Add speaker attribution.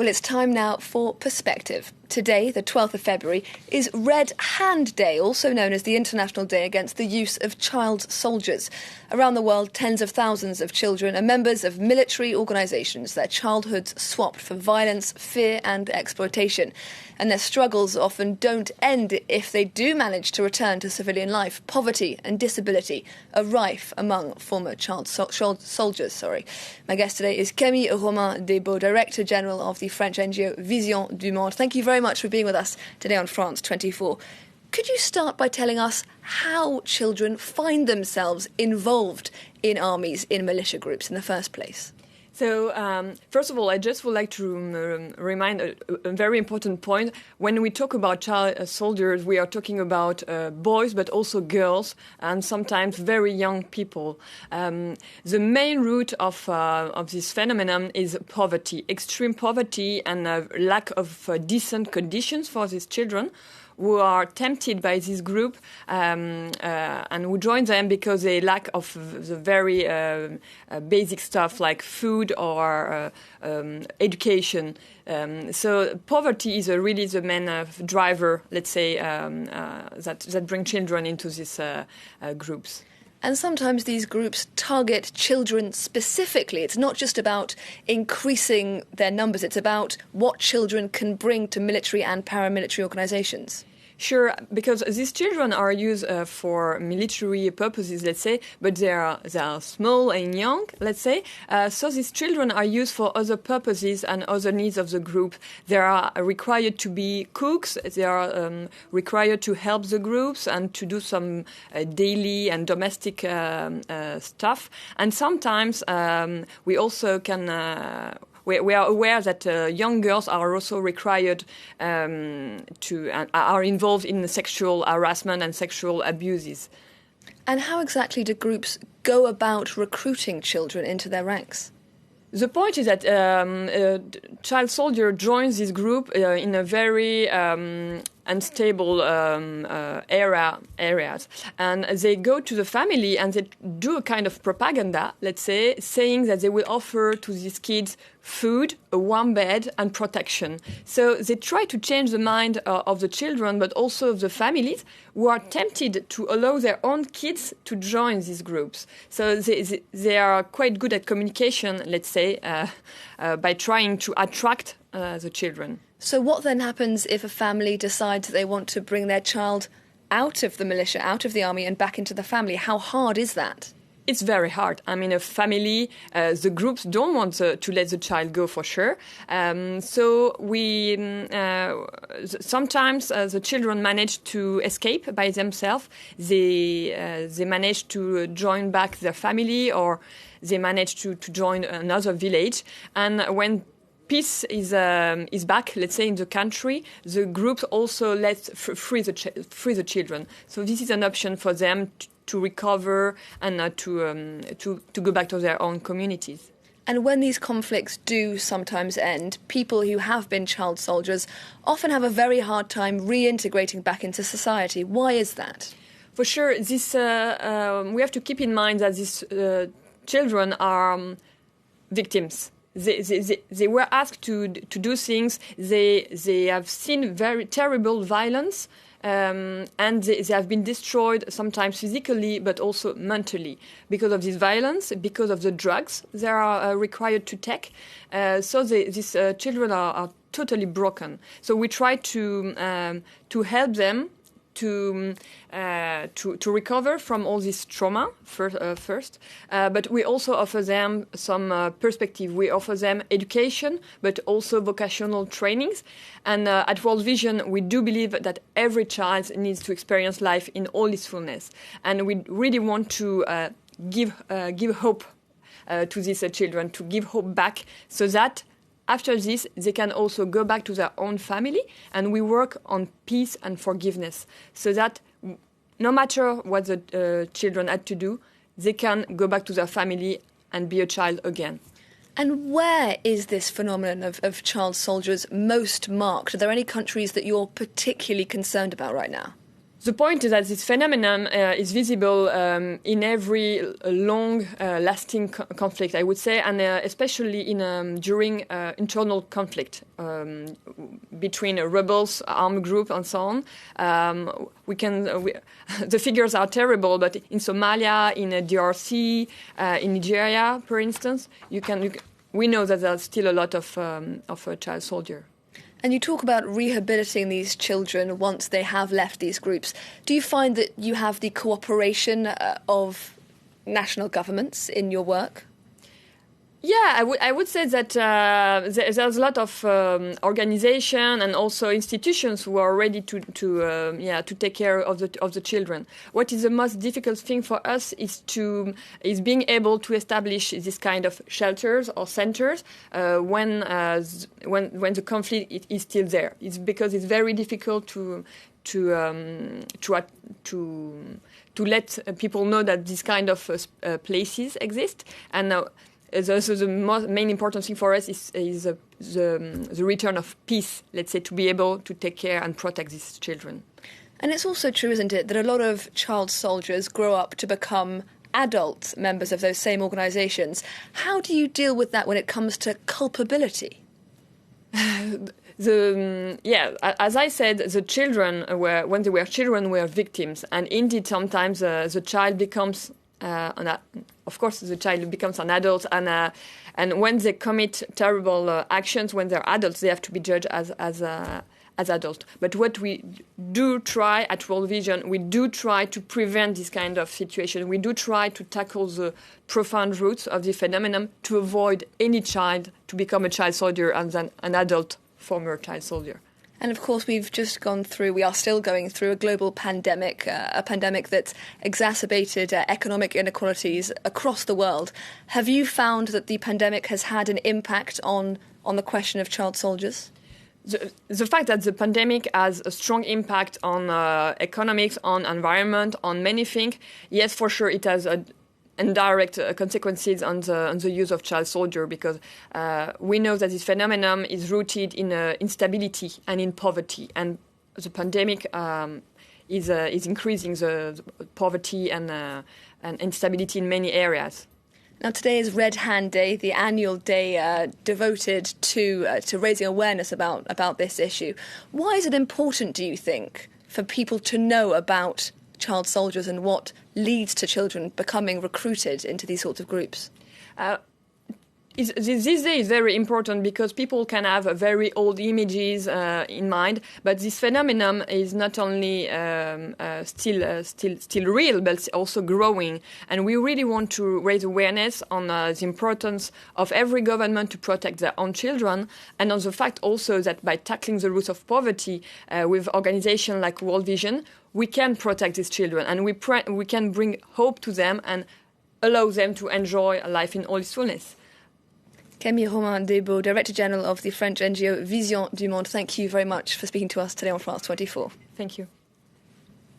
Speaker 1: Well, it's time now for Perspective. Today, the 12th of February, is Red Hand Day, also known as the International Day Against the Use of Child Soldiers. Around the world, tens of thousands of children are members of military organisations, their childhoods swapped for violence, fear and exploitation. And their struggles often don't end if they do manage to return to civilian life. Poverty and disability are rife among former child soldiers. My guest today is Camille Romain, Director General of the French NGO Vision du Monde. Thank you very much for being with us today on France 24. Could you start by telling us how children find themselves involved in armies, in militia groups in the first place?
Speaker 2: So, first of all, I just would like to remind a very important point. When we talk about child soldiers, we are talking about boys, but also girls, and sometimes very young people. The main root of this phenomenon is poverty, extreme poverty, and lack of decent conditions for these children, who are tempted by this group and who join them because they lack of the very basic stuff like food or education. So poverty is really the main driver, let's say, that bring children into these groups.
Speaker 1: And sometimes these groups target children specifically. It's not just about increasing their numbers, it's about what children can bring to military and paramilitary organisations.
Speaker 2: Sure, because these children are used for military purposes, let's say, but they are small and young, let's say. So these children are used for other purposes and other needs of the group. They are required to be cooks. They are required to help the groups and to do some daily and domestic stuff. And sometimes we also can... We are aware that young girls are also required are involved in sexual harassment and sexual abuses.
Speaker 1: And how exactly do groups go about recruiting children into their ranks?
Speaker 2: The point is that a child soldier joins this group in a very unstable areas, and they go to the family and they do a kind of propaganda, let's say, saying that they will offer to these kids food, a warm bed and protection. So they try to change the mind of the children, but also of the families who are tempted to allow their own kids to join these groups. So they are quite good at communication, let's say, by trying to attract the children.
Speaker 1: So what then happens if a family decides they want to bring their child out of the militia, out of the army and back into the family? How hard is that?
Speaker 2: It's very hard. I mean, a family, the groups don't want to let the child go for sure. So we sometimes the children manage to escape by themselves. They manage to join back their family, or they manage to join another village. And when peace is back, let's say, in the country, the groups also let free the children. So this is an option for them to recover and to go back to their own communities.
Speaker 1: And when these conflicts do sometimes end, people who have been child soldiers often have a very hard time reintegrating back into society. Why is that?
Speaker 2: For sure, this we have to keep in mind that these children are victims. They were asked to do things. They have seen very terrible violence, and they have been destroyed sometimes physically, but also mentally because of this violence, because of the drugs they are required to take. So these children are totally broken. So we try to help them to recover from all this trauma first, but we also offer them some perspective. We offer them education, but also vocational trainings. And at World Vision, we do believe that every child needs to experience life in all its fullness, and we really want to give hope to these children, to give hope back, so that after this, they can also go back to their own family, and we work on peace and forgiveness, so that no matter what the children had to do, they can go back to their family and be a child again.
Speaker 1: And where is this phenomenon of child soldiers most marked? Are there any countries that you're particularly concerned about right now?
Speaker 2: The point is that this phenomenon is visible in every long, lasting conflict, I would say, and especially during internal conflict between rebels, armed group, and so on. The figures are terrible, but in Somalia, in DRC, in Nigeria, for instance, we know that there's still a lot of child soldier.
Speaker 1: And you talk about rehabilitating these children once they have left these groups. Do you find that you have the cooperation of national governments in your work?
Speaker 2: Yeah, I would say that there's a lot of organization and also institutions who are ready to take care of the children. What is the most difficult thing for us is being able to establish this kind of shelters or centers when the conflict is still there. It's because it's very difficult to let people know that this kind of places exist. And also the main important thing for us is the return of peace, let's say, to be able to take care and protect these children.
Speaker 1: And it's also true, isn't it, that a lot of child soldiers grow up to become adult members of those same organisations. How do you deal with that when it comes to culpability?
Speaker 2: As I said, the children when they were children, were victims, and indeed sometimes the child becomes. Of course, the child becomes an adult, and when they commit terrible actions, when they're adults, they have to be judged as adults. But what we do try at World Vision, we do try to prevent this kind of situation. We do try to tackle the profound roots of the phenomenon to avoid any child to become a child soldier and then an adult former child soldier.
Speaker 1: And of course, we are still going through a global pandemic, a pandemic that's exacerbated economic inequalities across the world. Have you found that the pandemic has had an impact on the question of child soldiers?
Speaker 2: The fact that the pandemic has a strong impact on economics, on environment, on many things, yes, for sure, it has indirect consequences on the use of child soldier, because we know that this phenomenon is rooted in instability and in poverty, and the pandemic is increasing the poverty and instability in many areas.
Speaker 1: Now, today is Red Hand Day, the annual day devoted to raising awareness about this issue. Why is it important, do you think, for people to know about child soldiers and what leads to children becoming recruited into these sorts of groups?
Speaker 2: This day is very important because people can have very old images in mind, but this phenomenon is not only still real, but also growing. And we really want to raise awareness on the importance of every government to protect their own children, and on the fact also that by tackling the roots of poverty with organizations like World Vision, we can protect these children, and we can bring hope to them and allow them to enjoy life in all its fullness.
Speaker 1: Camille Romain, Director General of the French NGO Vision du Monde, thank you very much for speaking to us today on France 24.
Speaker 2: Thank you.